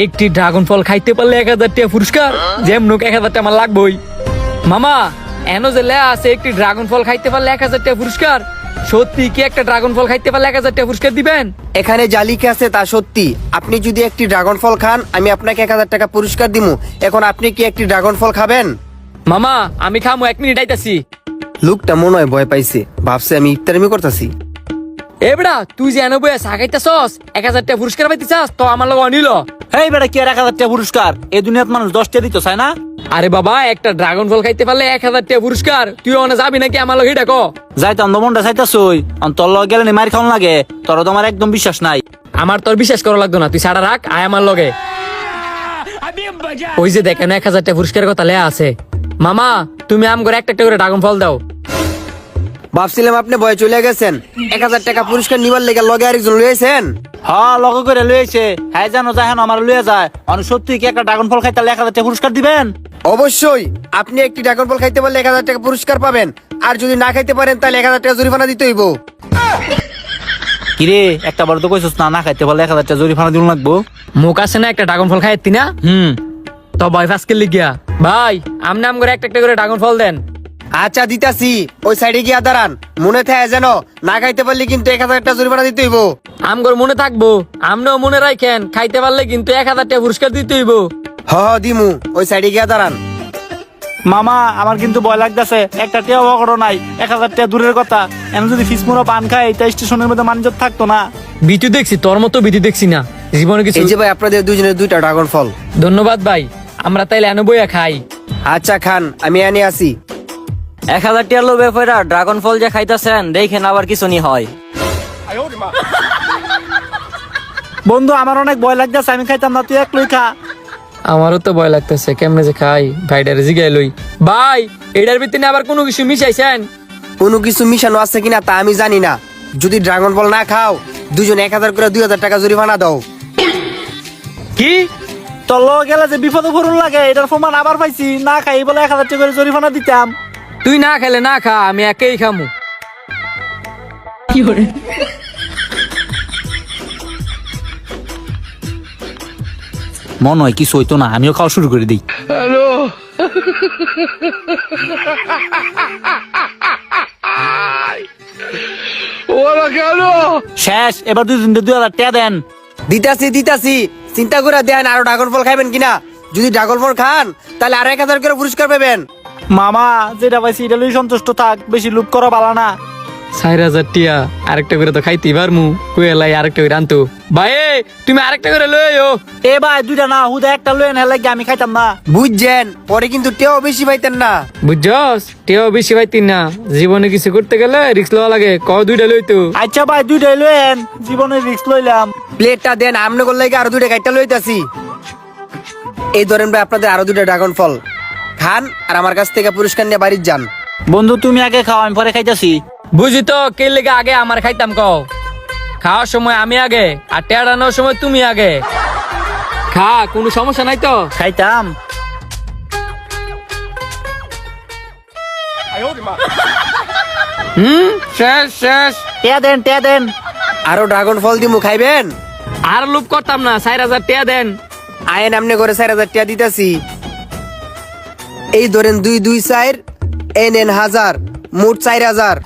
একটি ড্রাগন ফল খাইতে পারলে 1000 টাকা পুরস্কার, যেমন 1000 টাকা আমার লাগবেই। মামা এনো যে লেয়া আছে একটি ড্রাগন ফল খাইতে পারলে 1000 টাকা পুরস্কার, সত্যি কি একটা ড্রাগন ফল খাইতে পারলে 1000 টাকা পুরস্কার দিবেন? এখানে যা লিখে আছে তা সত্যি। আপনি যদি একটি ড্রাগন ফল খান, আমি আপনাকে 1000 টাকা পুরস্কার দিমু। এখন আপনি কি একটি ড্রাগন ফল খাবেন? মামা আমি খামু, 1 মিনিট আইতাছি। লোকটা মনে হয় ভয় পাইছে, ভাবছে আমি ইফতারিমি করতেছি। এবড়া তুই যে এনো বইয়া সাগাইতাছস, 1000 টাকা পুরস্কার পাইতেছস তো আমার লগে অনিল। এই বেটা কি আর 1000 টাকা পুরস্কার? এই দুনিয়াত মানুষ 10 টাকা দিত চায় না? আরে বাবা একটা ড্রাগন ফল খাইতে পারলে 1000 টাকা পুরস্কার, তুই ওনে যাবি নাকি আমার লগে এটা ক? যাইতাম তো মনটা চাইতাছই, তোর লগে গেলে মার খাওয়ান লাগে, তোর তো আমার একদম বিশ্বাস নাই। আমার তোর বিশ্বাস করা লাগতো না, তুই সাড়া রাখ, আয় আমার লগে। ওই যে দেখেন 1000 টাকা পুরস্কারের কথা লেয়া আছে। মামা তুমি আম করে একটা করে ড্রাগন ফল দাও। ভাবছিলাম আপনি ভয় চলে গেছেন। 1000 টাকা পুরস্কার নিবার লেগে লগে আরেকজন লইছেন। হ্যাঁ লগে করে লইছে, হ্যাঁ জানো যায় না আমার লইয়া যায়। অনেক সত্যি কি একটা ড্রাগন ফল খাইতে 1000 টাকা পুরস্কার দিবেন? অবশ্যই, আপনি একটি ড্রাগন ফল খাইতে পারলে 1000 টাকা পুরস্কার পাবেন। আর যদি না খাইতে পারেন তাহলে 1000 টাকা জরিমানা দিতে হইব। কিরে একটা বার তো কইছস না, না খাইতে পারলে 1000 টাকা জরিমানা দিন লাগবো। মুখ আছে না একটা ড্রাগন ফল খাইতি না? তো ভয় ফাসকে লিগিয়া ভাই আমনে আম করে একটা করে ড্রাগন ফল দেন। আচ্ছা দিতাছি, ওই সাইডে গিয়া দাঁড়ান। মনে থাকে যেন, না খাইতে পারলে কিন্তু 1000 টাকা জরিমানা দিতে হইব। আমগর মনে থাকবো, আমনেও মনে রাখেন, খাইতে পারলে কিন্তু 1000 টাকা পুরস্কার দিতে হইব। হ দিমু, ওই সাইডে গিয়া দাঁড়ান। মামা আমার কিন্তু ভয় লাগতেছে, একটা টিয়া বকড় নাই, 1000 টাকা দূরের কথা। এমন যদি ফিসমুরা পান খাই তা স্টেশনের মধ্যে মানজত থাকতো না। বিতু দেখছি, তোর মতো বিতু দেখছি না জীবনে কিছু। এই যে ভাই আপনাদের দুজনের 2টা ড্রাগন ফল। ধন্যবাদ ভাই, আমরা তাইলে এনে বইয়া খাই। আচ্ছা খান, আমি আনি আসি। 1000 টাকার লোভে পয়রা ড্রাগন ফল যে খাইতাছেন দেখেন আবার কিছু নি হয়। বন্ধু আমার অনেক ভয় লাগতেছে, আমি খাইতাম না, তুই এক লই খা। আমারও তো ভয় লাগতেছে, কেমনে যে খাই। ভাইডারে জিগাই লই। ভাই এটার ভিতরে আবার কোনো কিছু মিশাইছেন? কোনো কিছু মিশানো আছে কিনা তা আমি জানি না। যদি ড্রাগন ফল না খাও, দুজন 1000 করে 2000 টাকা জরিমানা দাও। কি তোর লগে গেলে যে বিপদে পড়ুন লাগে, এটার প্রমাণ আবার পাইছি। না খাই বলে 1000 টাকা করে জরিমানা দিতাম। তুই না খেলে না খা, আমি একেই খামু। মনে হয় কিছু হইতো না, আমিও খাওয়া শুরু করে দিই। শেষ, এবার 2000 টাকা দেন। দিতাছি, চিন্তা করে দেন আরো ড্রাগন ফল খাইবেন কিনা। যদি ড্রাগন ফল খান তাহলে আর 1000 করে পুরস্কার পাবেন। মামা যেটা পাইছি এটা লই সন্তুষ্ট থাক, বেশি লুপ করা ভালো না। 4000 টিয়া আরেকটা করে তো খাইতেই পারমু, কুয়েলাই আরেকটা করে আনতো। ভাই তুমি আরেকটা করে লই আইও। এ ভাই দুইটা না, হুদা একটা লই এনে লাগে আমি খাইতাম না। বুঝছেন, পরে কিন্তু টেও বেশি পাইতেন না। বুঝছস, টিয়াও বেশি পাইতিন না। জীবনে কিছু করতে গেলে রিস্ক লওয়া লাগে, ক 2টা লইতো। আচ্ছা ভাই দুইটাই লই এন, জীবনে রিস্ক লইলাম। প্লেটটা দেন, আমনে করলে আরো 2টা গাইটা লইতাছি। এই ধরেন ভাই আপনাদের আরো 2টা ড্রাগন ফল খান, আর আমার কাছ থেকে পুরস্কার নিয়ে বাড়ি যান। বন্ধু তুমি আগে খাও, আমি পরে খাইতাছি। বুঝি তো কে লেগে আগে আমার খাইতাম কও? খাওয়ার সময় আমি আগে, আর টেড়ানোর সময় তুমি আগে। খা, কোনো সমস্যা নাই তো? খাইতাম। শেষ শেষ। টিয়া দেন। আরো ড্রাগন ফল দিমু, খাইবেন? আর লুপ করতাম না, 4000 টাকা দেন। আয়েন আমনে করে 4000 টাকা দিতাছি। এই ধরেন 2 2 4, এই নেন 1000, মোট 4000।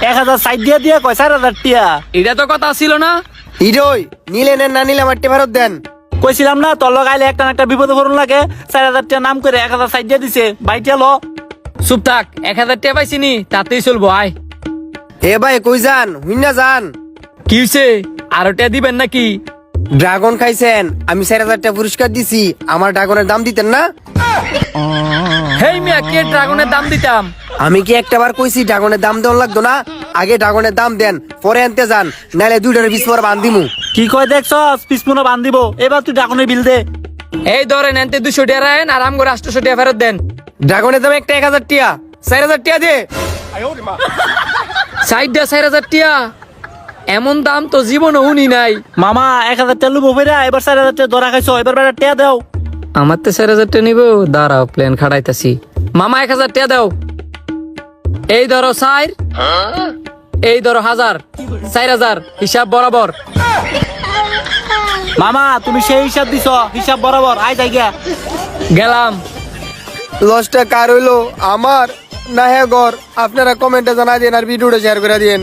1000 সাইড দিয়ে দিয়ে কয় 4000 টিয়া। এটা তো কথা ছিল না। হিরোই নিলে নেন, না নিলে আমার ফেরত দেন। কইছিলাম না তোর লগাইলে একটা না একটা বিপদে পড়ুন লাগে। 4000 টাকা নাম করে 1000 সাইড দিয়ে দিছে, বাইটিয়া লো। চুপ থাক, 1000 টাকা পাইছিনি, তাতেই চলবো। আয় হে ভাই কই যান, হুইনা যান। কি হইছে, আরো টাকা দিবেন নাকি? ড্রাগন খাইছেন, আমি 4000 টাকা পুরস্কার দিছি, আমার ড্রাগনের দাম দিতেন না? হেই মিয়া, কে ড্রাগনের দাম দিতাম? আমি কি একটাবার কইছি ড্রাগনের দাম দেওয়া লাগতো না? আগে ড্রাগনের দাম দেন, পরে আনতে যান, নাহলে 2টার পিস পরে বান্ধিমু। কি কয় দেখছস, পিসমুনো বান্ধিব। এবার তুই ডাকনের বিল দে। এই ধরেন এনতে 200 টাকা রাখেন, আর আমগো 800 টাকা ফেরত দেন। ড্রাগনের দাম একটা 1000 টাকা, 4000 টাকা দে। সাইডটা 4000 টাকা, এমন দাম তো জীবনে শুনি নাই। মামা 1000 টাকা লুবো ফেরা, এবার 4000 টাকা ধরা খাইছো, এবার বেটা টিয়া দাও। আমার তো 4000 টাকা নিবো, দাঁড়াও প্ল্যান খাড়াইতাছি। মামা 1000 টাকা দাও। এই ধরো 4, এই ধরো 1000, 4000 হিসাব বরাবর। মামা তুমি সেই হিসাব দিছ, হিসাব বরাবর আয় যাই গিয়া। গেলাম। লসটা কার হইলো, আমার না হ্যাঁ গর? আপনারা কমেন্টে জানা দিন আর ভিডিওটা শেয়ার করে দিন।